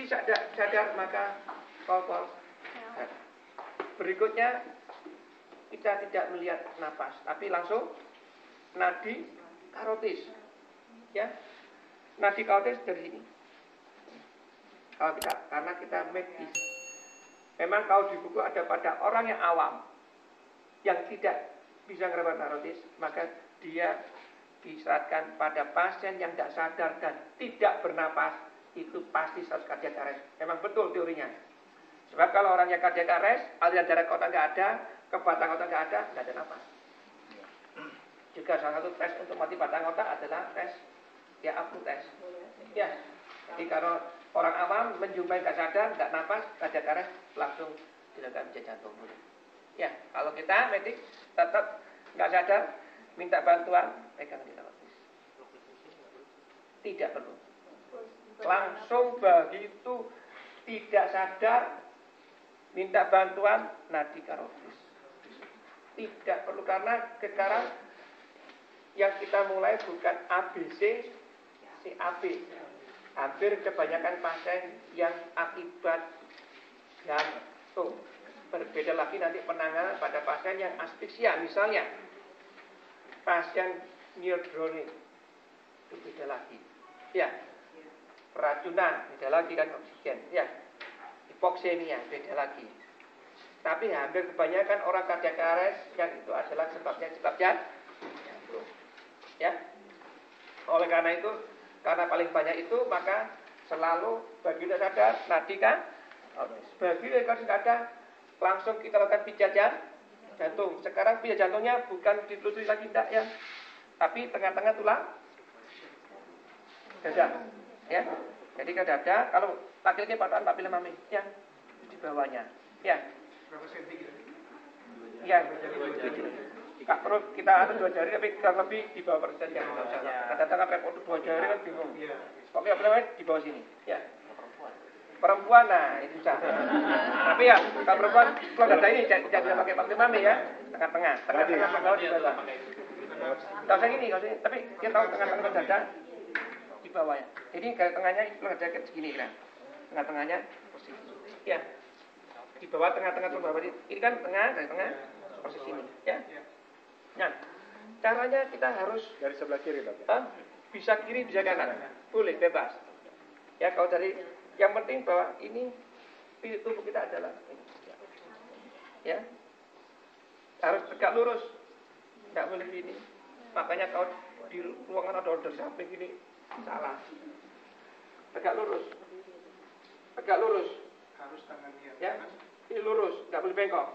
sadar maka pol. Berikutnya kita tidak melihat napas, tapi langsung nadi karotis. Ya, nadi karotis dari sini. Kalau kita, karena kita medis. Memang kalau di buku ada pada orang yang awam, yang tidak bisa ngerawat karotis, maka dia disyaratkan pada pasien yang tidak sadar dan tidak bernapas, itu pasti harus cardiac arrest. Memang betul teorinya. Sebab kalau orang yang cardiac arrest, aliran darah otak nggak ada, ke batang otak nggak ada napas. Juga salah satu tes untuk mati batang otak adalah tes apnea tes. Ya, jadi kalau orang awam menjumpai nggak sadar, nggak napas, cardiac arrest, langsung dilakukan pijat jantung. Ya, kalau kita medik tetap nggak sadar, minta bantuan, pegang di karotis. Tidak perlu. Langsung begitu tidak sadar, minta bantuan, nadi karotis. Tidak perlu, karena sekarang yang kita mulai bukan ABC, CAB. Hampir kebanyakan pasien yang akibat jantung. Berbeda lagi nanti penanganan pada pasien yang asfiksia, misalnya pasien neodronic, itu beda lagi. Ya, keracunan, beda lagi kan oksigen. Ya, hipoksemia, beda lagi. Tapi hampir kebanyakan orang cardiac arrest yang itu adalah sebab jantung. Ya, oleh karena itu, karena paling banyak itu, maka selalu bagi tidak sadar, nadi kan, bagi kalau tidak ada, langsung kita lakukan pijat jantung. Sekarang pijat jantungnya bukan ditelusuri lagi, tidak ya, tapi tengah-tengah tulang dada. Ya, jadi ke dada. Kalau laki-laki patokan papila mami, ya, di bawahnya. Ya. Berapa senti gitu? Ya, Kak, perlu kita atur 2 jari, tapi kurang lebih di bawah persen ya. Kadang-kadang sampai 2 jari kan bingung. Pokoknya apa namanya di bawah sini. Ya. Perempuan, nah itu susah. Tapi ya, kalau perempuan, kalau dada ini jangan bisa pakai mami ya. Tengah-tengah ke bawah di bawah. Tidak usah gini, tapi kita tahu tengah-tengah dada di bawahnya. Jadi garis tengahnya kalau dada segini kan. Tengah-tengahnya posisi. Ya. Di bawah tengah-tengah ke bawah. Ini kan tengah, dari tengah posisi ini. Ya. Nah, caranya kita harus dari sebelah kiri, Dok. Bisa kiri, bisa kanan. Boleh, bebas. Ya, kalau dari yang penting bahwa ini tubuh kita adalah ini. Ya. Harus tegak lurus. Enggak boleh gini. Makanya kalau di ruangan ada order samping gini salah. Tegak lurus. Tegak lurus. Harus tangannya. Ya. Ini lurus, enggak boleh bengkok.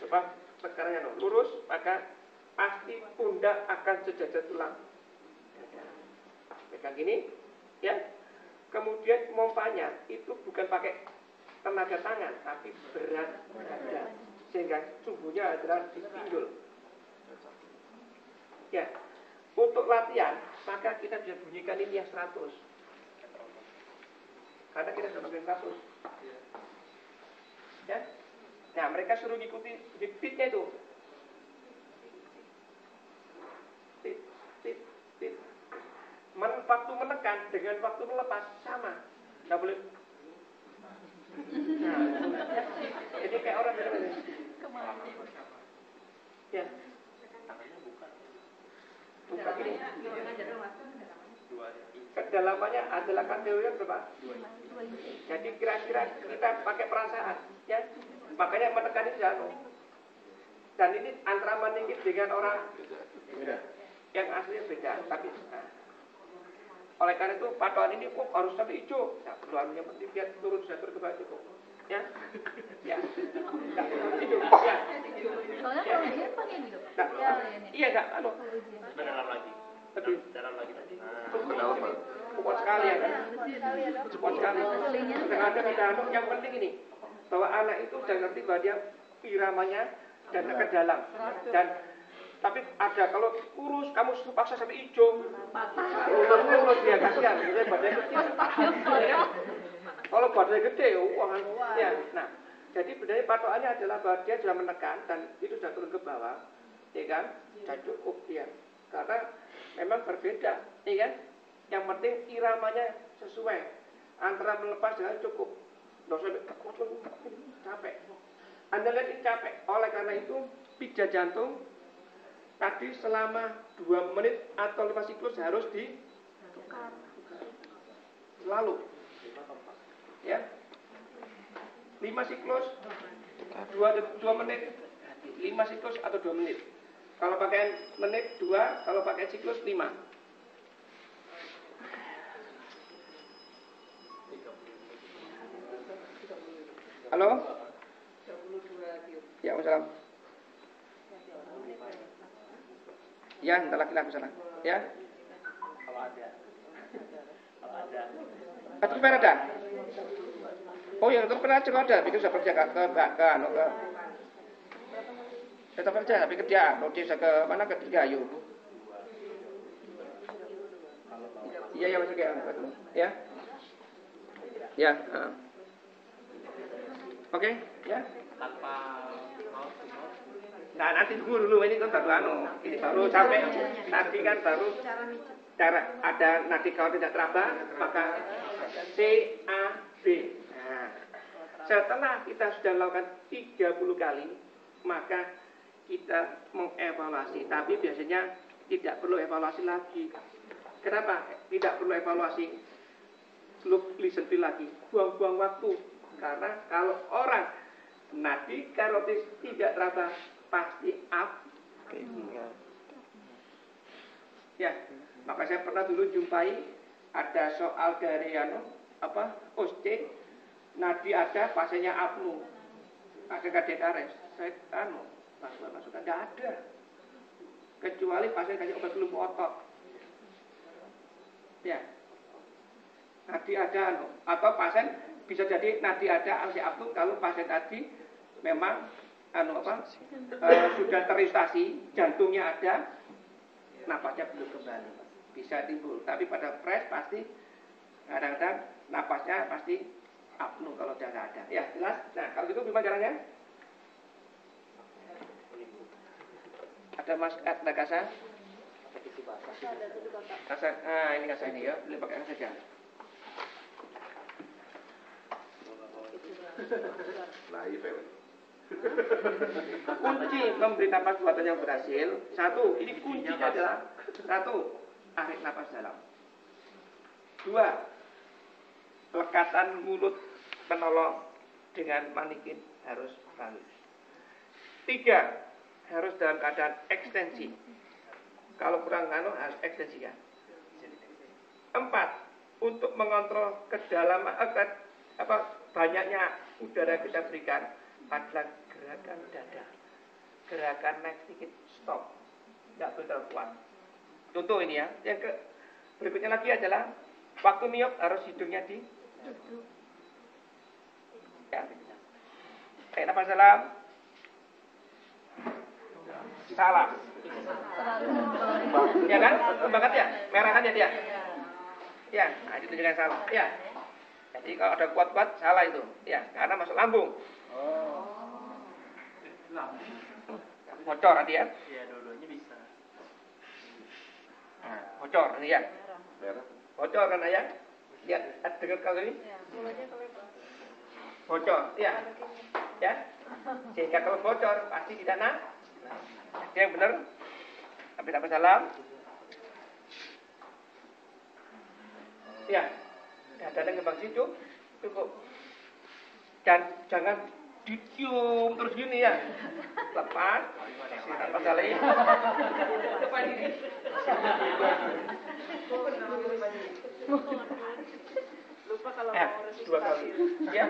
Sebab tekanannya lurus, maka pasti pundak akan sejajar tulang. Pegang gini, ya. Kemudian mompanya itu bukan pakai tenaga tangan, tapi berat dada, sehingga tubuhnya adalah dipinggul. Ya, untuk latihan, maka kita bisa bunyikan ini yang 100. Karena kita sudah pakai 100. Ya. Nah, mereka suruh ngikuti beatnya itu. Waktu menekan dengan waktu melepas sama, nggak boleh. Nah, jadi kayak orang benar-benar. Ya. Buka ini. Kedalamannya adalah kategori berapa? 2. Jadi kira-kira kita pakai perasaan, ya. Makanya menekan itu jatuh. Dan ini antara meninggi dengan orang yang aslinya beda, tapi oleh karena itu patokan ini harus sampai hijau. Nah, perlu yang penting biar turun jatuh ke bawah cukup. Ya, ya. Nah, hijau. Ya. Soalnya kalau ujian pakai gitu. Iya enggak, dalam lagi. Lebih dalam lagi tadi. kuat sekali ya kan? Kuat sekali. Kadang-kadang kita yang penting ini bahwa anak itu sudah ngerti bahwa dia iramanya dan ke dalam dan tapi ada kalau kurus kamu paksa sampai hijau lulus dia kasihan gitu badannya kecil. Kalau badannya gede wah ya. Nah, jadi sebenarnya patokannya adalah bahwa dia sudah menekan dan itu sudah turun ke bawah, ya kan? Dan cukup dia. Karena memang berbeda, ya kan? Yang penting iramanya sesuai. Antara melepas dengan cukup. Nggak usah capek. Anda lihat ini capek. Oleh karena itu, pijat jantung tadi selama 2 menit atau 5 siklus harus ditukar. Selalu. Ya. 5 siklus 2 menit. 5 siklus atau 2 menit. Kalau pakai menit 2, kalau pakai siklus 5. Halo? Ya, wassalam. Ya, ntar lagi lah sana. Ya. Kalau ada. Atau ada? Oh ya, dokter juga ada. Bikin saya kerja ke tetap kerja, tapi kerja. Roti saya ke mana ke Gayo. Iya, masuk ya. Ya. Ya. Oke, ya. Tanpa Nah, nanti dulu ini kan baru ini baru sampai tadi kan baru cara ada nadi kalau tidak teraba maka C A B. Nah, setelah kita sudah lakukan 30 kali maka kita mengevaluasi, tapi biasanya tidak perlu evaluasi lagi. Kenapa? Tidak perlu evaluasi. Listen lagi, buang-buang waktu. Karena kalau orang nadi karotis tidak teraba pasti up. Ya, maka saya pernah dulu jumpai ada soal dari OSC, nadi ada, pasiennya apnu, ada KDKRS. Saya masukkan tidak ada, kecuali pasien kasih obat belum otot. Ya, nadi ada, atau pasien bisa jadi nadi ada ansi apnu kalau pasien tadi memang sudah teristasi, jantungnya ada, napasnya belum kembali, bisa timbul. Tapi pada fresh pasti kadang-kadang napasnya pasti apnu kalau sudah nggak ada. Ya jelas. Nah kalau gitu gimana caranya? Ada mas, ada kasa? Kasa, ini kasa ini ya, boleh pakai kasa saja. Kunci memberi napas buatan yang berhasil, satu, ini kuncinya adalah satu, tarik napas dalam. 2, lekatan mulut penolong dengan manikin harus halus. 3, harus dalam keadaan ekstensi. Kalau kurang harus ekstensikan. 4, untuk mengontrol kedalaman banyaknya udara kita berikan adalah gerakan dada. Gerakan naik sedikit, stop. Tidak boleh terlalu kuat. Contoh ini ya. Yang berikutnya lagi adalah waktu niup harus hidungnya di ya. Tarik nafas dalam. Salah. Ya kan? Banget ya? Merah kan ya dia? Ya, nah itu dengan salah. Ya. Jadi kalau ada kuat-kuat salah itu. Ya, karena masuk lambung. Bocor nanti ya? Iya, dua-duanya bisa. Nah, bocor nanti ya? Bocor kan ya? Lihat, dengar kalau ini? Bocor, ya? Ya? Sehingga kalau bocor pasti tidak Jadi yang benar, ambil nafas dalam. Ya, dadanya kembang situ, cukup. Dan jangan dicium terus gini ya. Lepas, nafas dalam. Lepas diri. Lupa kalau 2 kali. Ya.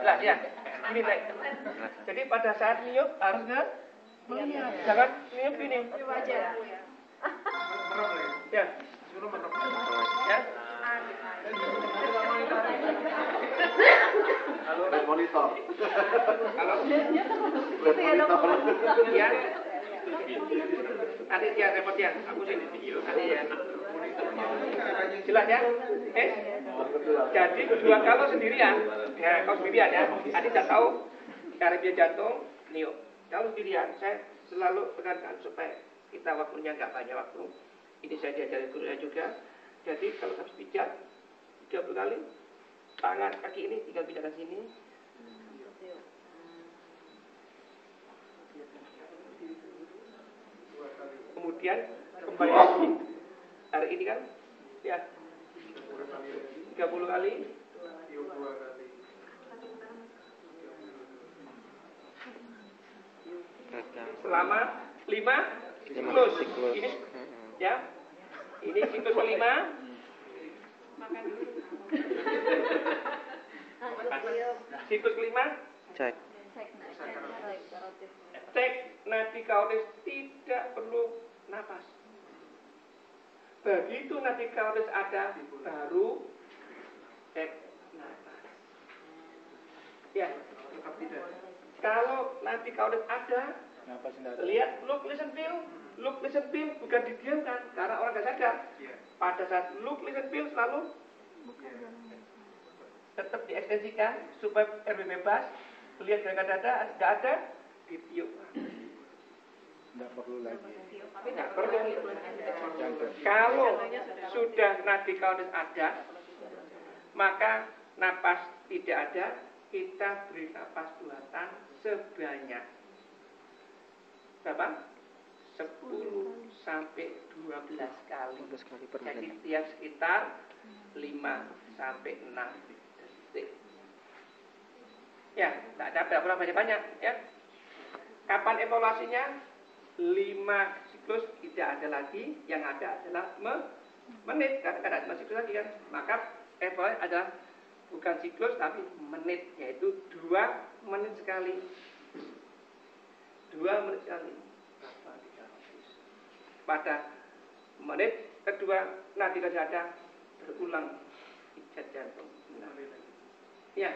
Lah ya. Ini naik. Jadi pada saat niup harusnya jangan niup gini. Ya. Ya. Halo. Monitor. Halo. Ya. Nanti dia repot ya. Aku sini video. Nanti ya. Jelas ya? Jadi 2 kalau sendirian. Ya, kalau sendirian ya. Tadi tidak tahu cara dia jantung, niup. Kalau sendirian, saya selalu tekankan supaya kita waktunya nggak banyak waktu. Ini saya diajari gurunya juga. Jadi kalau habis pijat 30 kali, tangan kaki ini tinggal pindah ke sini. Kemudian kembali lagi. Hari ini kan ya 30 kali. Selama 5 siklus. Ini ya. Ini siklus kelima. Siklus kelima. Cek. Cek nadi karotis tidak perlu napas. Begitu nadi karotis ada, baru cek napas. Ya. Kalau nadi karotis ada, lihat look, listen, feel. Look, listen, feel bukan didiamkan karena orang tidak sadar. Pada saat look, listen, feel selalu tetap diekstensikan supaya RW bebas. Lihat gerakan dada, tidak ada, ditiup. Tidak perlu lagi. Tidak perlu. Kalau sudah nadi karotis ada, maka napas tidak ada, kita beri napas buatan sebanyak berapa? 10 sampai 12 kali. Jadi tiap sekitar 5 sampai 6 detik. Ya, tidak ada banyak-banyak ya. Kapan evaluasinya? 5 siklus tidak ada lagi, yang ada adalah menit, karena tidak ada siklus lagi kan. Maka evaluasi adalah bukan siklus tapi menit, yaitu 2 menit sekali. 2 menit sekali. Pada menit kedua nadi dada berulang pijat jantung. Ya.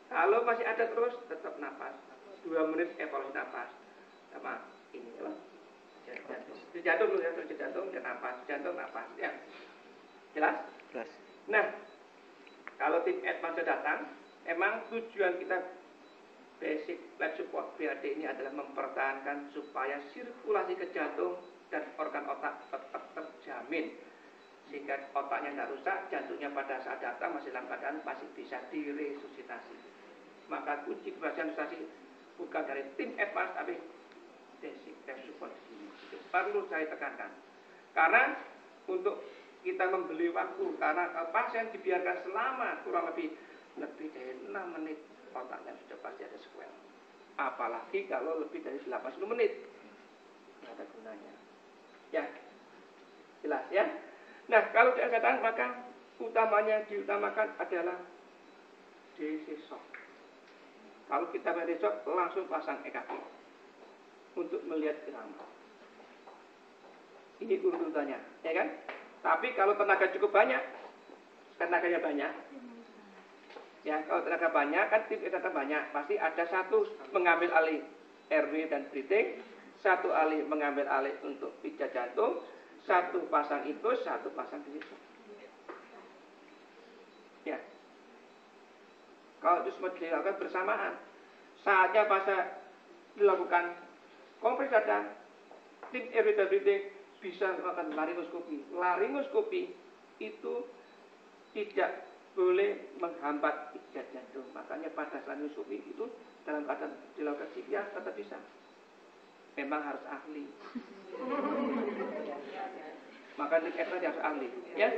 Kalau masih ada terus tetap napas. 2 menit evaluasi napas. Sama ini apa? Jantung dulu ya, terus jantung dan napas, jantung napas. Ya. Jelas? Jelas. Nah, kalau tim advance datang, memang tujuan kita basic life support BAD ini adalah mempertahankan supaya sirkulasi ke jantung dan organ otak tetap terjamin, sehingga otaknya tidak rusak, jantungnya pada saat datang masih dalam keadaan masih bisa diresusitasi. Maka kunci keberhasilan resusitasi bukan dari tim advance tapi basic life support ini. Itu perlu saya tekankan. Karena untuk kita membeli waktu, karena pasien dibiarkan selama kurang lebih dari 6 menit, otaknya sudah pasti ada sequel. Apalagi kalau lebih dari 80 menit, tidak ada gunanya. Ya, jelas ya. Nah, kalau tidak datang, maka diutamakan adalah DC shock. Kalau kita DC shock, langsung pasang EKG untuk melihat irama. Ini urutannya, ya kan? Tapi kalau tenaganya banyak, ya, kalau tenaga banyak kan tim data banyak, pasti ada satu mengambil alih RW dan breathing, satu alih mengambil alih untuk pijat jantung, satu pasang infus, satu pasang dilisuk. Ya, kalau itu semua dilakukan bersamaan, saatnya pasang dilakukan kompres dada, tim RW dan breathing bisa melakukan laringoskopi. Laringoskopi itu tidak boleh menghambat pijat jantung. Makanya pada laringoskopi itu dalam keadaan dilakukan CPR tetap bisa. Memang harus ahli. Maka di dia harus ahli. Ya,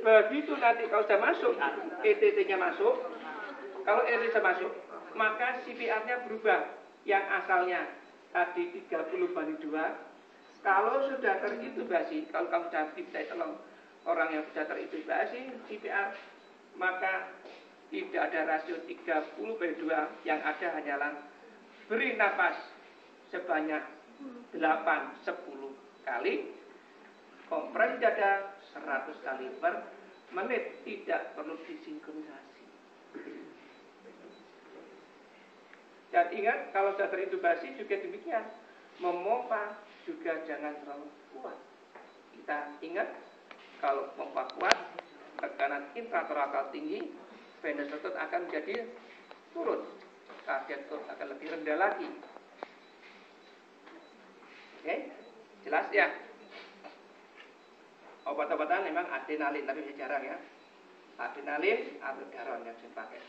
begitu nanti kalau sudah masuk, ETT-nya masuk, kalau ETT sudah masuk, maka CPR-nya berubah. Yang asalnya tadi 30/2, kalau sudah terintubasi, kalau kamu sudah diminta tolong orang yang sudah terintubasi CPR, maka tidak ada rasio 30/2, yang ada hanyalah beri napas sebanyak 8-10 kali, kompres dada 100 kali per menit, tidak perlu disinkronisasi. Dan ingat, kalau sudah terintubasi juga demikian, memompa juga jangan terlalu kuat. Kita ingat, kalau pompa kuat, tekanan intratorakal tinggi, venous otot akan menjadi turun, cardiac output akan lebih rendah lagi. Oke, jelas ya. Obat-obatan memang adrenalin, tapi jarang ya. adrenalin, aldosteron yang dipakai.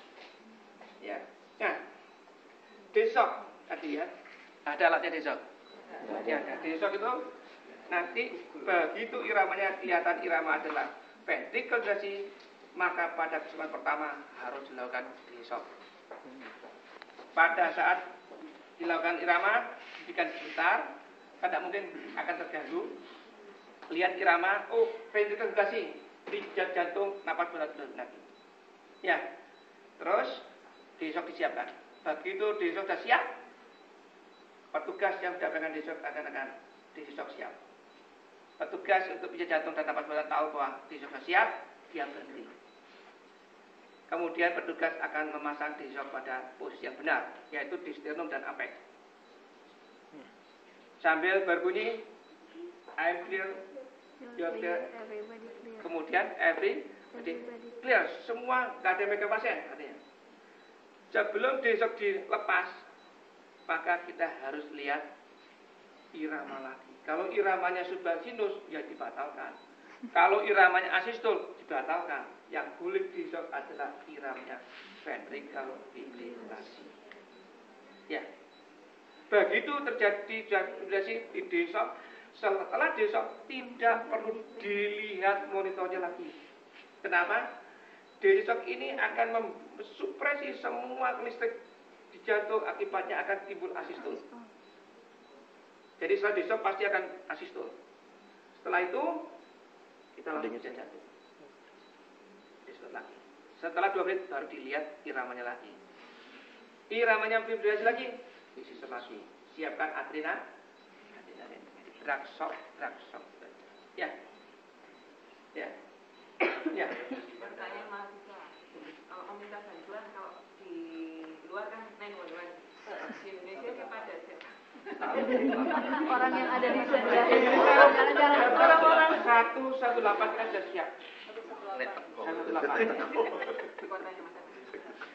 Ya. Nah, desok tadi ya. Ada alatnya desok. Ya, desok itu nanti begitu iramanya kelihatan irama adalah ventrikulasi, maka pada kesempatan pertama harus dilakukan desok. Pada saat dilakukan irama, hentikan sebentar, karena mungkin akan terganggu. Lihat irama, oh ventrikulasi, pijat jantung, napas berat-berat lagi. Ya, terus desok disiapkan. Begitu desok sudah siap, petugas yang mendapatkan desok akan desok siap. Petugas untuk pijat jantung dan napas berat tahu bahwa desok sudah siap, dia berhenti. Kemudian petugas akan memasang desok pada posisi yang benar, yaitu di sternum dan apex. Sambil berbunyi, I'm clear, you're clear. Kemudian everybody clear, semua nggak ada megang pasien artinya. Sebelum desok dilepas, maka kita harus lihat irama lagi. Kalau iramanya subsinus, ya dibatalkan. Kalau iramanya asistul, dibatalkan. Yang boleh desok adalah iramanya ventrikulasi. Ya. Begitu terjadi ejakulasi di desok, setelah desok tidak perlu dilihat monitornya lagi. Kenapa? Desok ini akan mensupresi semua listrik di jantung, akibatnya akan timbul asistul. Jadi setelah desok pasti akan asistul. Setelah itu kita langsung pijat jantung. Desok lagi. Setelah 2 menit baru dilihat iramanya lagi. Iramanya fibrillasi lagi, disisir lagi. Siapkan adrenalin. Drug shock. Ya. Ya. Ya. Pertanyaan mahasiswa. Kalau mau minta bantuan, kalau di luar kan 911. Di Indonesia dia pada orang yang ada di sana. Orang-orang 118 kan sudah siap. 118.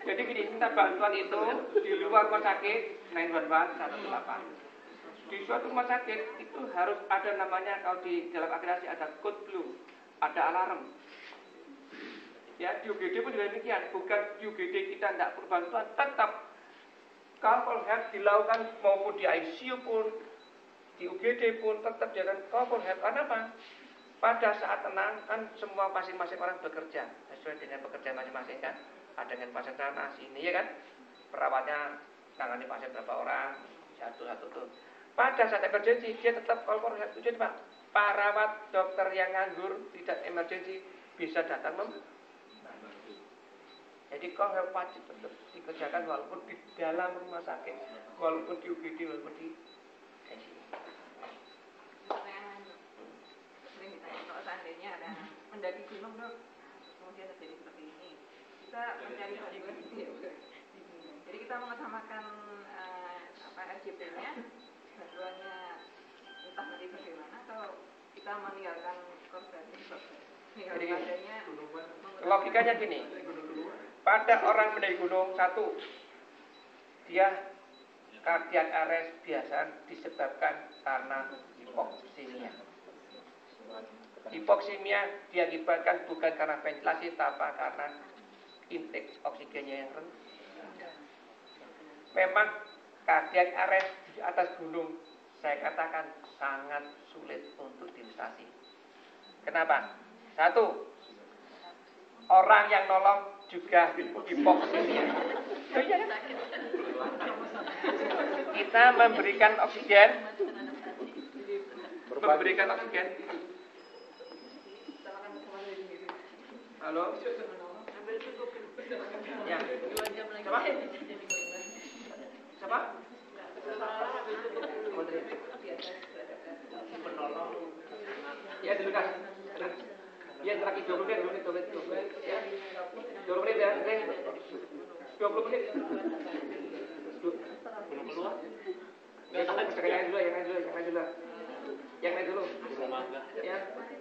Jadi gini, minta bantuan itu di luar rumah sakit 911 118. Di suatu rumah sakit itu harus ada namanya, kalau di dalam akreditasi ada code blue, ada alarm. Ya, di UGD pun juga demikian. Bukan di UGD kita tidak perlu bantuan, tetap couple health dilakukan maupun di ICU pun, di UGD pun tetap dilakukan couple health. Karena apa? Pada saat tenang kan semua masing-masing orang bekerja sesuai dengan pekerjaan masing-masing kan. Ada yang pasien sana sini ya kan. Perawatnya tangani pasien berapa orang, satu-satu tuh. Pada saat emergency dia tetap couple health. Jadi Pak, perawat dokter yang nganggur tidak emergency bisa datang jadi kau wajib tetap dikerjakan walaupun di dalam rumah sakit, walaupun di UGD, walaupun di ICU. Sering ditanya kalau seandainya ada mendaki gunung dok, kemudian terjadi seperti ini, kita mencari bantuan. Jadi kita mengetamakan RJP-nya, bantuannya entah nanti bagaimana, atau kita meninggalkan korban. Jadi logikanya gini. Pada orang mendaki gunung, satu, dia cardiac arrest biasa disebabkan karena hipoksimia. Hipoksimia diakibatkan bukan karena ventilasi, tapi karena intake oksigennya yang rendah. Memang cardiac arrest di atas gunung, saya katakan sangat sulit untuk diilustrasi. Kenapa? Satu, orang yang nolong juga hipoksimia. Kita memberikan oksigen. Halo. Ya. Siapa? Ya, dulu kan. Ya, terakhir 20 menit. Ya. 20 menit ya, 20 menit. Belum keluar. Yang lain dulu. Yang lain dulu. Ya,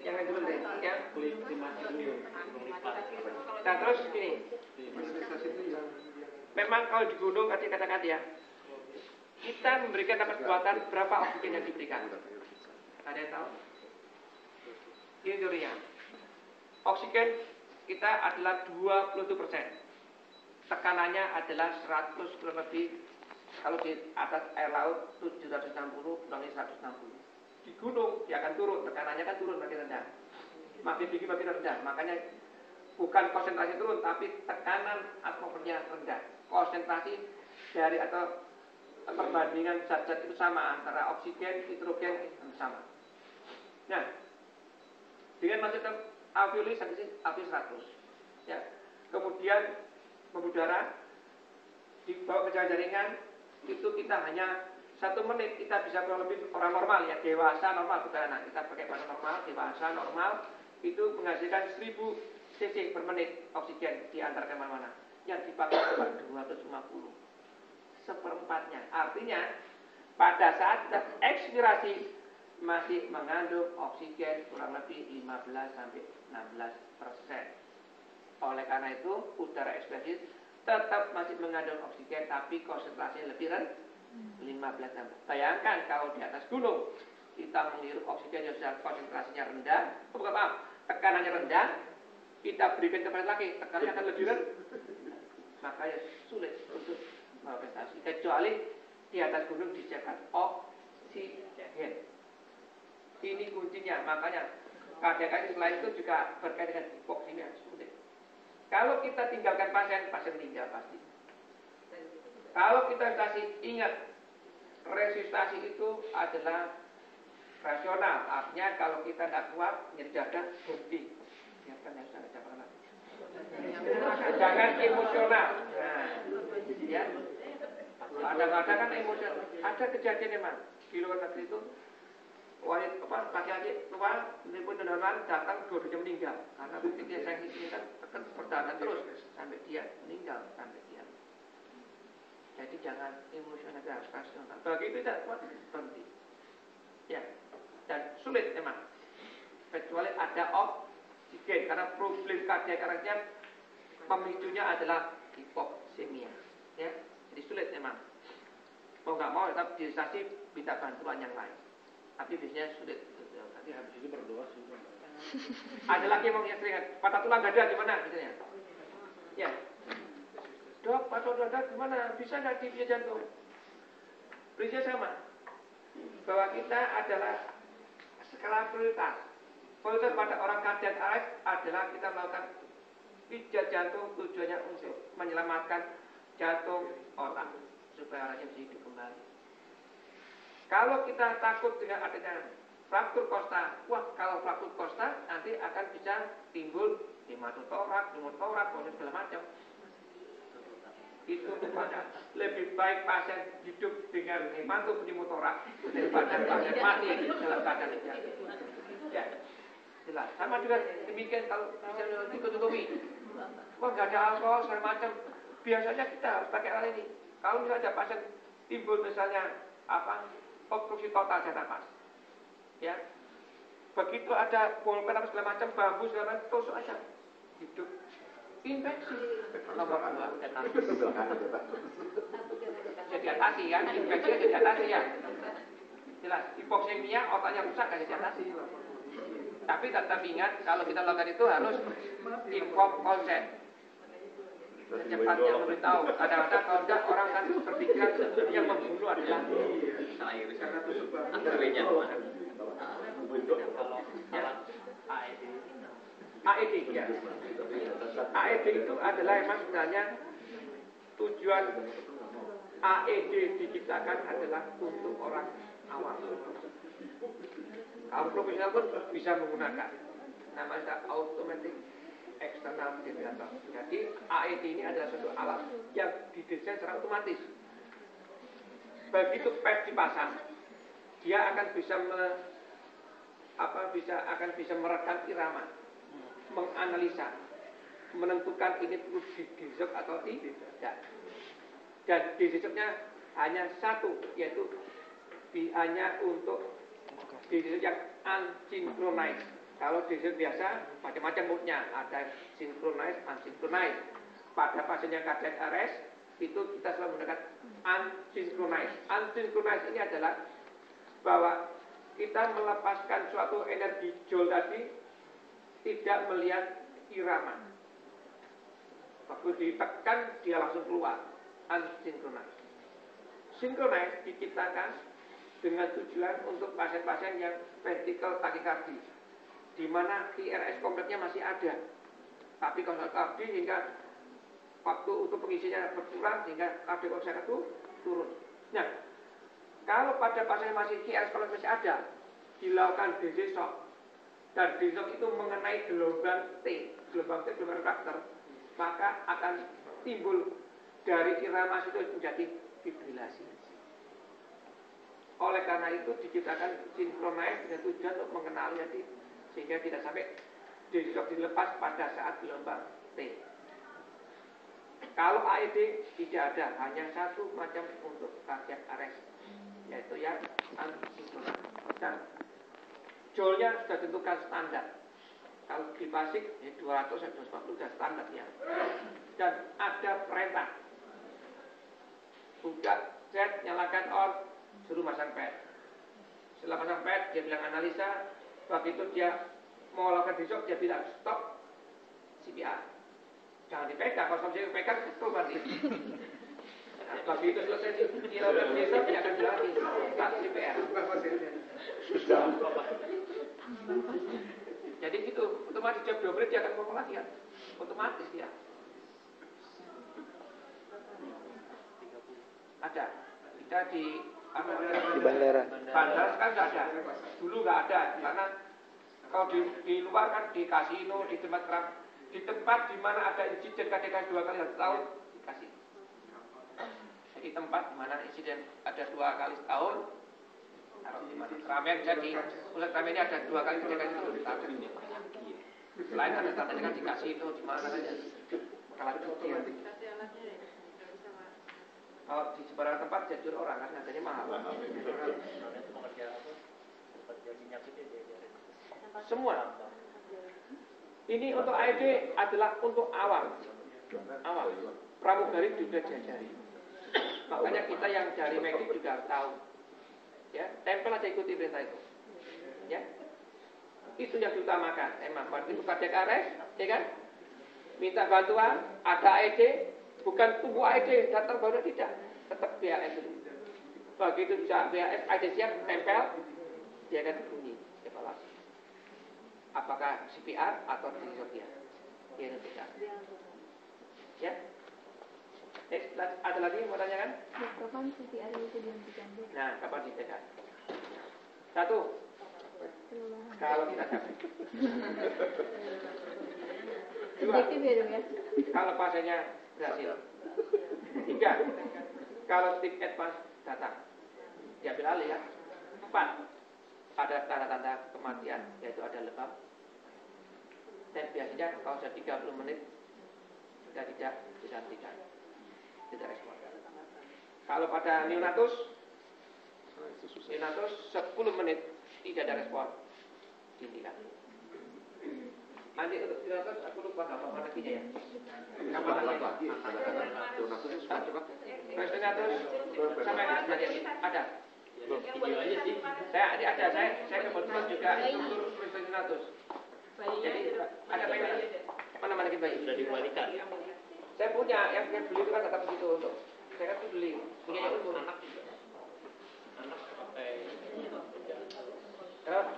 yang lain dulu deh. Ya. Nah, terus gini. Memang kalau di gunung tadi kata-kata ya, kita memberikan napas buatan berapa oksigen yang diberikan? Ada yang tahu? Ini teorinya. Oksigen kita adalah 20%. Tekanannya adalah 100 kurang lebih, kalau di atas air laut 760 kurangi 160. Di gunung dia akan turun, tekanannya kan turun makin rendah, makin tinggi makin rendah. Makanya bukan konsentrasi turun, tapi tekanan atmosfernya rendah. Konsentrasi dari atau perbandingan zat-zat itu sama antara oksigen, nitrogen sama. Nah, dengan masuk ke alveoli alveoli 100, ya. Kemudian mengudara dibawa ke jaringan, itu kita hanya 1 menit kita bisa kurang lebih orang normal ya, dewasa normal, bukan anak. Kita pakai bahasa normal, dewasa normal itu menghasilkan 1000 cc per menit oksigen diantar kemana-mana. Yang dipakai cuma 250, seperempatnya. Artinya pada saat ekspirasi masih mengandung oksigen kurang lebih 15-16%. Oleh karena itu udara ekspirasi tetap masih mengandung oksigen, tapi konsentrasinya lebih rendah, 15. Bayangkan kalau di atas gunung kita menghirup oksigen yang sudah konsentrasinya rendah, tekanannya rendah, kita berikan kepada lagi, tekanannya akan lebih rendah. Makanya sulit untuk berprestasi, kecuali di atas gunung disiapkan oksigen. Ini kuncinya. Makanya kadang-kadang selain itu juga berkaitan dengan hipoksimia, sulit. Kalau kita tinggalkan pasien meninggal pasti. Kalau kita kasih ingat, resusitasi itu adalah rasional. Artinya kalau kita tidak kuat, nyeri dada, berhenti. Biarkan ya, saya ucapkan lagi. Jangan emosional. Nah, ya. Kadang-kadang kan emosional. Ada kejadian memang di luar negeri itu, laki-laki tua menelpon tendangan datang, dua-duanya meninggal karena ketika saya ini kan bertahan terus sampai dia meninggal, sampai dia. Jadi jangan emosional, harus rasional. Begitu tidak kuat, berhenti. Ya, dan sulit memang, kecuali ada oksigen, karena problem kardiak pemicunya adalah hipoksemia. Ya, jadi sulit memang. Mau nggak mau tetap diresasi, minta bantuan yang lain. Tapi biasanya sulit. Nanti habis itu berdoa sih. Ada lagi yang sering patah tulang dada gimana misalnya? Ya, dok, patah tulang dada gimana? Bisa nggak di pijat jantung? Prinsipnya sama, bahwa kita adalah skala prioritas. Prioritas pada orang kardiak arrest adalah kita melakukan pijat jantung, tujuannya untuk menyelamatkan jantung otak supaya orangnya bisa hidup kembali. Kalau kita takut dengan adanya fraktur kosta, kalau fraktur kosta nanti akan bisa timbul hematotorak, pneumotorak, segala macam. Itu pada lebih baik pasien hidup dengan hematopneumotorak daripada pasien mati dalam keadaan ini. Ya, jelas. Sama juga demikian kalau misalnya dikotomi, nggak ada alkohol segala macam. Biasanya kita harus pakai hal ini. Kalau misalnya ada pasien timbul misalnya obstruksi total jalan nafas, ya, begitu ada pulpen apa segala macam, bambu segala macam, tusuk aja, hidup infeksi. Nomor 2 jadi atasi kan, infeksi jadi atasi ya, jelas. Hipoksemia otaknya rusak kan jadi atasi. Tapi tetap ingat kalau kita lakukan itu harus inform konsen. Secepatnya memberitahu. Kadang-kadang kalau tidak orang kan berpikiran yang membunuh adalah AED ya. AED itu adalah memang sebenarnya tujuan AED diciptakan adalah untuk orang awam. Kaum profesional pun bisa menggunakan. Namanya automatic external defibrillator. Jadi AED ini adalah suatu alat yang didesain secara otomatis. Begitu pad dipasang, dia akan bisa merekam irama, menganalisa, menentukan ini perlu didesok atau tidak. Dan desoknya hanya satu, yaitu hanya untuk desok yang unsynchronized. Kalau desok biasa macam-macam moodnya, ada synchronize, unsynchronized. Pada pasien yang cardiac arrest itu kita selalu menggunakan unsynchronized. Unsynchronized ini adalah bahwa kita melepaskan suatu energi joule tadi tidak melihat irama. ditekan dia langsung keluar. Unsynchronize. Synchronize diciptakan dengan tujuan untuk pasien-pasien yang vertical tachycardia, di mana IRS kompletnya masih ada, tapi kontrakardi hingga waktu untuk pengisinya berkurang sehingga kardiokonsep itu turun. Nah, kalau pada pasien masih IRS komplet masih ada, dilakukan DC shock, dan DC shock itu mengenai gelombang T, gelombang refraktor, maka akan timbul dari irama itu menjadi fibrilasi. Oleh karena itu diciptakan synchronize dengan tujuan untuk mengenalinya sehingga tidak sampai DC-shock dilepas pada saat gelombang T. Kalau AED tidak ada, hanya satu macam untuk cardiac arrest, yaitu yang unsynchronize. Dan jolnya sudah tentukan standar. Kalau di basic 200 sampai 240 sudah standar ya. Dan ada perintah. Buka set, nyalakan on, suruh masang pad. Setelah masang pad, dia bilang analisa. Waktu itu dia mau lakukan besok, dia bilang stop CPR. Jangan dipegang, kalau sampai dipegang itu berarti. Nah, itu selesai dia lakukan besok, dia akan bilang stop CPR. Jadi itu otomatis jam 2 menit dia akan ngomong lagi kan, otomatis dia. Ada. Kita di bandara. Bandara sekarang sudah ada. Dulu nggak ada karena kalau di luar kan di kasino, di tempat di mana ada insiden KDK 2 kali setahun dikasih. Jadi tempat di mana insiden ada 2 kali setahun. Kalau di mana keramaian jadi pusat keramaian ini ada 2 kali KDK itu setahun. Selain ada standarnya kan di kasino di mana saja. Kalah cuti. Kalau di sembarang tempat jujur orang kan harganya mahal. Semua. Ini untuk AED adalah untuk awam. Awam. Pramugari juga diajari. Makanya kita yang dari medik juga harus tahu. Ya, tempel aja ikuti perintah itu. Ya. Itu yang diutamakan. Emang waktu itu cardiac arrest, ya kan? Minta bantuan, ada AED. Bukan tunggu AED, datang baru tidak. Tetap BAS dulu. Begitu bisa BAS, AED siap, tempel, dia akan bunyi, evaluasi. Apakah CPR atau disokia? Dia tidak. Ya? Ada lagi yang mau tanyakan? Kapan CPR itu dihentikan? Nah, kapan dihentikan? 1. Kalau kita capek. 2. Kalau pasiennya berhasil. 3. Kalau tim advance datang, diambil alih ya. 4. Ada tanda-tanda kematian, yaitu ada lebam. Dan biasanya kalau sudah 30 menit sudah tidak dihentikan, tidak respon. Kalau pada neonatus 10 menit tidak ada respon, dihentikan. Nanti untuk neonatus aku lupa apa anaknya ya. Kapan lagi? Neonatus sampai ada. Video aja sih. Saya kebetulan juga instruktur neonatus. Jadi ada bayi mana lagi bayi Sudah dikembalikan. saya punya yang saya beli itu kan kata begitu untuk saya kan tuh beli punya yang umur Anak juga. Anak pakai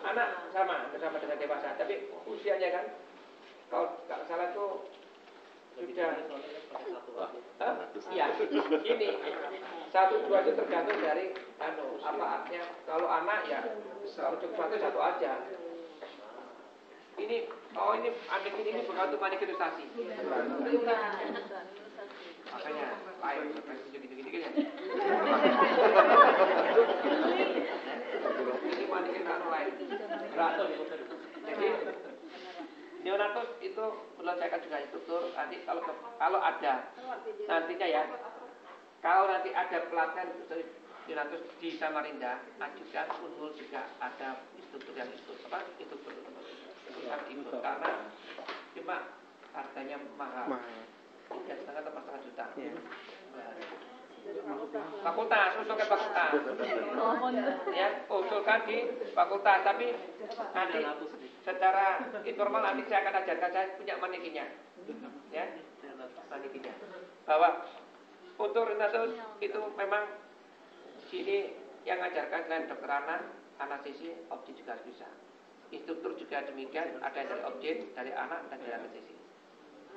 anak sama dengan dewasa tapi usianya kan kalau nggak salah tuh sudah iya ini 1-2 itu tergantung dari apa artinya kalau anak ya kalau cukup satu aja. Ini anak ini bukan untuk manifestasi. Makanya lain gitu-gitu ya. Ini manifestasi lain. Jadi neonatus itu perlu saya kan juga instruktur. Nanti kalau ada nantinya ya, kalau nanti ada pelatihan neonatus di Samarinda, ajukan Unhul juga ada instruktur yang instruktur karena cuma harganya mahal. 3,5 atau 4,5 juta. Fakultas, usulkan fakultas. Ya, usulkan di fakultas. Tapi nanti secara informal nanti saya akan ajarkan, saya punya manikinya. Ya, manikinya. bahwa untuk rheumatus itu memang sini yang ngajarkan selain dokter anak, anestesi, obstetrik juga bisa. Instruktur juga demikian, ada dari obstetrik, dari anak dan dari anestesi.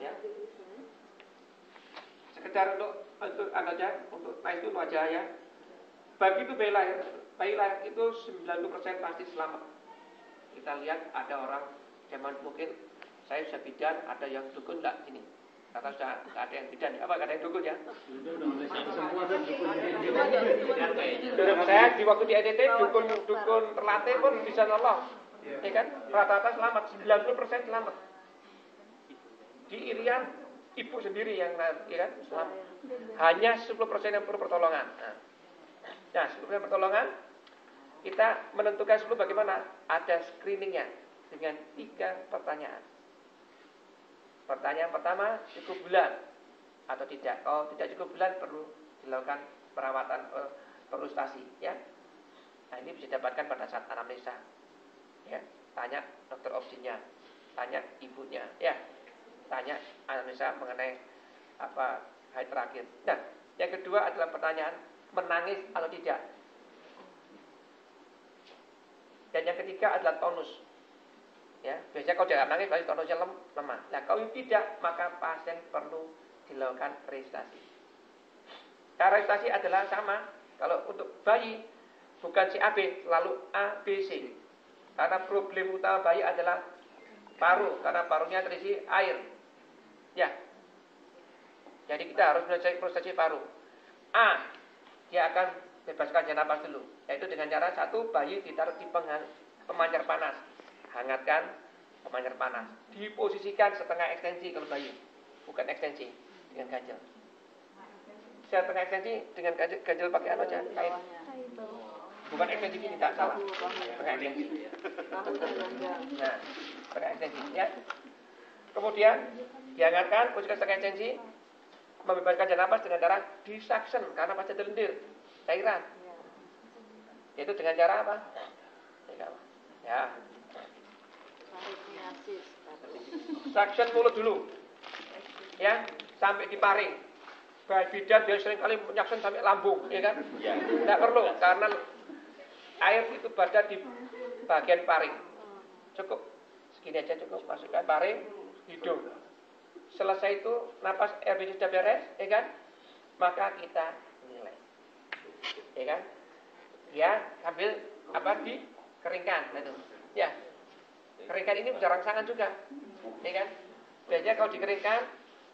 Ya. Sekedar untuk aja, untuk nah itu aja ya. Begitu bayi lahir itu 90% pasti selamat. Kita lihat ada orang zaman mungkin saya sudah bidan, ada yang dukun enggak ini. Kata sudah enggak ada yang bidan, apa enggak ada yang dukun ya? Saya di waktu di EDT dukun terlatih pun bisa nolong. Ya kan? Rata-rata selamat, 90% selamat. Di Irian ibu sendiri yang ya kan? Selamat. Hanya 10% yang perlu pertolongan. Nah, 10% pertolongan kita menentukan 10 bagaimana? Ada screeningnya dengan 3 pertanyaan. Pertanyaan pertama, cukup bulan atau tidak? Kalau tidak cukup bulan perlu dilakukan perawatan perlu stasi, ya. Nah, ini bisa didapatkan pada saat anamnesa. Ya, tanya dokter opsinya, tanya ibunya, ya. Tanya anamnesa mengenai apa haid terakhir. Nah, yang kedua adalah pertanyaan menangis atau tidak. Dan yang ketiga adalah tonus. Ya, biasanya kalau tidak nangis berarti tonusnya lemah. Nah, kalau tidak maka pasien perlu dilakukan resusitasi. Cara resusitasi adalah sama. Kalau untuk bayi bukan CAB, selalu ABC. Karena problem utama bayi adalah paru, karena parunya terisi air. Ya. Jadi kita harus menyelesaikan proses paru. A, dia akan bebaskan jalan napas dulu, yaitu dengan cara satu, bayi ditaruh di pemancar panas. Hangatkan pemancar panas. Diposisikan setengah ekstensi kalau bayi, bukan ekstensi dengan ganjel. Setengah ekstensi dengan ganjel pakai apa aja? Kain. Bukan ekstensi ini tidak salah. Setengah ekstensi. Nah, setengah ekstensi ya. Kemudian dihangatkan, posisikan setengah ekstensi, membebaskan jalan napas dengan cara disaksen karena pasti ada lendir cairan. Itu dengan cara apa? Ya. Suction mulut dulu. Ya, sampai diparing. Bidan dia sering kali menyaksen sampai lambung, ya kan? Ya. Tidak perlu karena air itu berada di bagian paring. Cukup segini aja cukup, masukkan paring, hidung. Selesai itu napas RBC sudah beres, ya kan? Maka kita nilai. Ya kan? Ya, sambil apa dikeringkan itu. Ya. Keringkan ini bisa rangsangan juga. Ya kan? Biasanya kalau dikeringkan,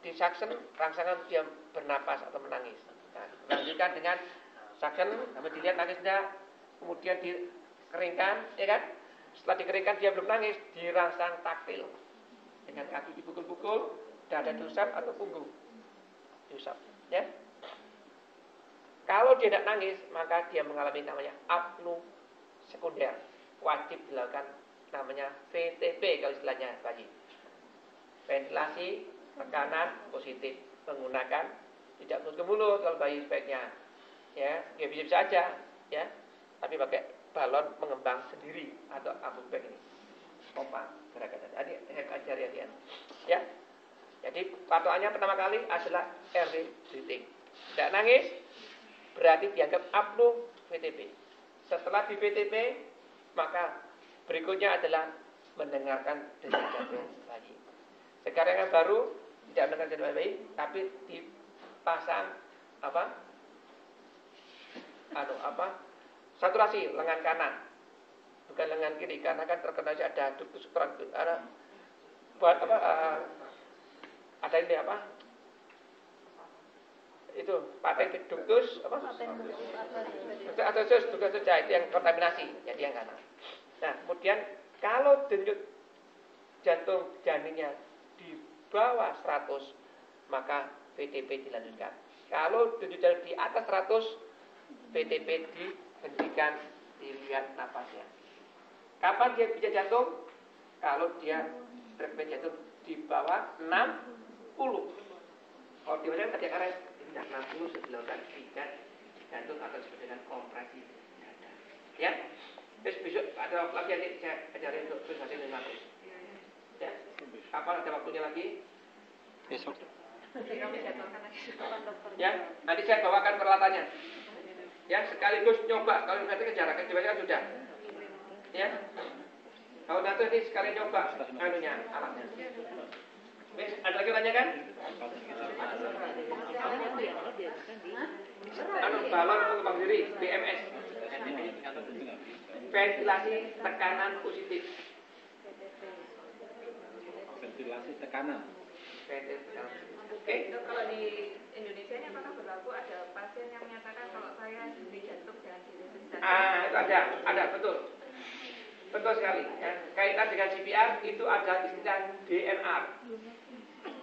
disaksen rangsangan dia bernapas atau menangis. Nah, lanjutkan dengan saksen sampai dilihat nangisnya, kemudian dikeringkan, ya kan? Setelah dikeringkan dia belum nangis, dirangsang taktil. Dengan kaki dipukul-pukul, dada diusap atau punggung diusap, ya. Kalau dia tidak nangis, maka dia mengalami namanya apnu sekunder. Wajib dilakukan namanya VTP kalau istilahnya bayi. Ventilasi, tekanan positif, menggunakan tidak mulut ke mulut kalau bayi sebaiknya. Ya, dia bisa aja, ya. Tapi pakai balon mengembang sendiri atau amputbag ini. Pompa gerakan tadi saya ajar ya. Ya. Jadi patokannya pertama kali adalah RW breathing. Tidak nangis berarti dianggap apnu VTP. Setelah di VTP maka berikutnya adalah mendengarkan denyut jantung bayi. Sekarang yang baru tidak mendengarkan jantung bayi, tapi dipasang saturasi lengan kanan, bukan lengan kiri, karena kan terkena ada ductus buat ada ini itu paten ductus ductus itu yang kontaminasi, jadi yang kanan. Nah, kemudian kalau denyut jantung janinnya di bawah 100, maka VTP dilanjutkan. Kalau denyut jantung di atas 100, VTP dihentikan, dilihat napasnya. Kapan dia bisa jantung? Kalau dia frekuensi jantung di bawah 60. Kalau di bawah cardiac arrest, tidak 60 dilakukan pijat jantung atau disebut dengan kompresi dada. Ya. Terus besok ada waktu lagi nanti saya ajarin untuk prestasi 500. Ya. Kapan ada waktunya lagi? Besok. Kami jadwalkan lagi kapan dokter. Ya, nanti saya bawakan peralatannya. Ya, sekaligus nyoba. Kalau nanti jarak kecuali sudah. Ya. Kalau nanti sekalian nyoba anunya, alatnya. Ada lagi tanya kan? Balon lubang diri, BMS. Ventilasi tekanan positif. Ventilasi tekanan. Oke. Kalau di Indonesia ini apakah berlaku ada pasien yang menyatakan kalau saya di jantung jangan diresusitasi? Itu ada betul. Betul sekali. Ya. Kaitan dengan CPR itu ada istilah DNR.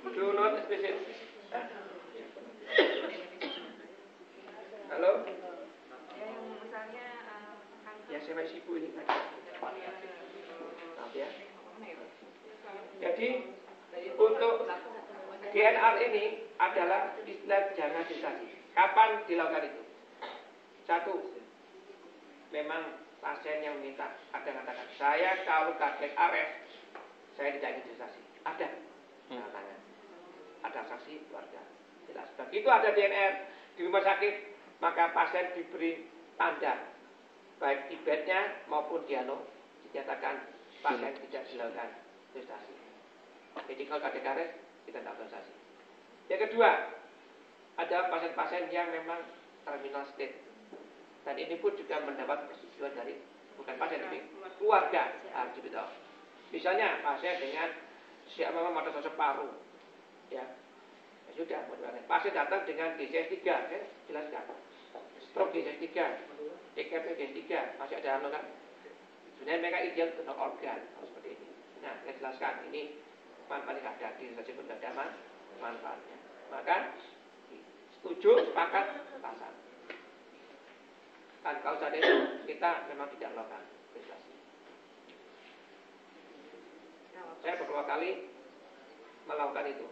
Do not specific. Halo? Ya, yang misalnya Ya, saya masih sibuk ini. Maaf ya. Jadi untuk DNR ini adalah istilah jangan diresusitasi. Kapan dilakukan itu? Satu, memang pasien yang minta ada mengatakan saya kalau kardiak arrest saya tidak ingin diresusitasi. Ada tanda tangan, ada saksi keluarga jelas. Begitu ada DNR di rumah sakit maka pasien diberi tanda baik di bednya maupun dinyatakan pasien tidak dilakukan resusitasi. Jadi kalau kardiak arrest kita tidak resusitasi. Yang kedua, ada pasien-pasien yang memang terminal state. Dan ini pun juga mendapat persetujuan dari bukan pasien tapi keluarga harus diberitahu. Misalnya pasien dengan mata sosok paru, ya sudah. Pasien datang dengan DCS 3, saya jelaskan. Stroke DCS 3, TKP DCS 3, masih ada kan? Sebenarnya mereka ideal donor organ seperti ini. Nah, saya jelaskan ini manfaatnya ada di saja pun tidak ada manfaatnya. Maka setuju, sepakat, pasang. Dan kalau saat itu kita memang tidak melakukan resusitasi. Saya beberapa kali melakukan itu.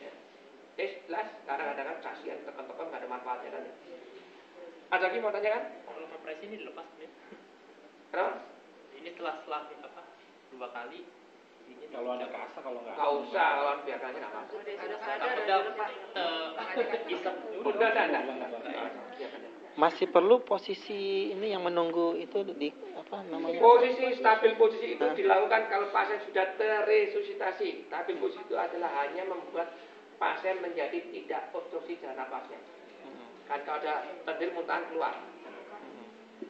Ya. Jelas, kadang-kadang saksi yang tekan-tekan nggak ada manfaatnya kan? Ada lagi mau tanya kan? Kalau kompres ini dilepas nih. Kenapa? Ini setelah apa? 2 kali. Kalau ada kasa, kalau nggak usah, kalau biarkannya nggak apa-apa. Isep. Udah ada. Masih perlu posisi ini yang menunggu itu di apa namanya? Posisi stabil posisi itu dilakukan kalau pasien sudah terresusitasi. Stabil posisi itu adalah hanya membuat pasien menjadi tidak obstruksi jalan napasnya. Kan kalau ada tendir muntahan keluar.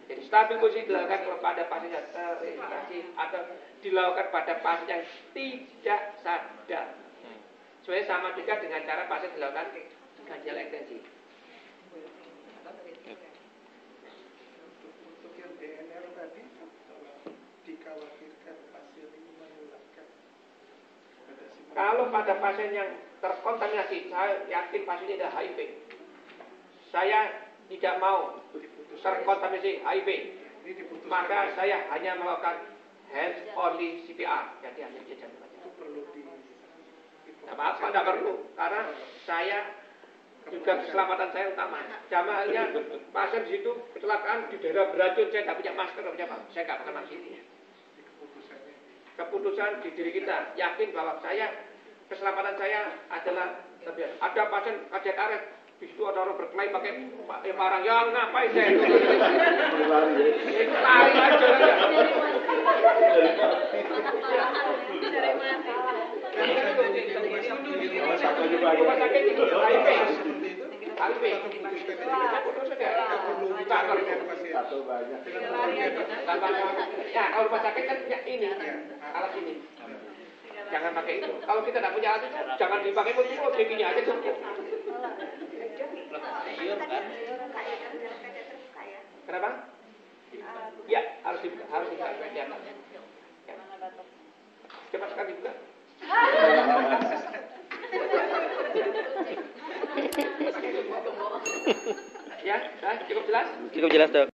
Jadi stabil posisi dilakukan kepada pasien yang terresusitasi atau dilakukan pada pasien yang tidak sadar. Sebenarnya sama juga dengan cara pasien dilakukan ganjil ekstensi. Untuk yang DNR tadi dikhawatirkan pasien ini menularkan. Kalau pada pasien yang terkontaminasi, saya yakin pasien ini ada HIV. Saya tidak mau terkontaminasi HIV, maka saya hanya melakukan hands only CPR. Jadi hanya jajan saja. Itu perlu Tidak apa-apa, tidak perlu. Karena saya juga keselamatan saya utama. Jamalnya pasien di situ kecelakaan di daerah beracun, saya tidak punya masker, tidak punya apa. Saya tidak pakai masker. Keputusan di diri kita, yakin bahwa saya keselamatan saya adalah terbiasa. Ada pasien kardiak arrest, di situ ada orang berkelahi pakai barang, yang ngapain saya itu? Itu lari aja. Rumah sakit itu HIV. Ya, kalau rumah sakit kan punya ini, alat ini. Jangan pakai itu. Kalau kita tidak punya alat itu, jangan dipakai untuk begini aja cukup. Kenapa? Ya, harus dibuka kelihatan. Ya. Cepat sekali dibuka. Ya, cukup jelas? Cukup jelas, Dok.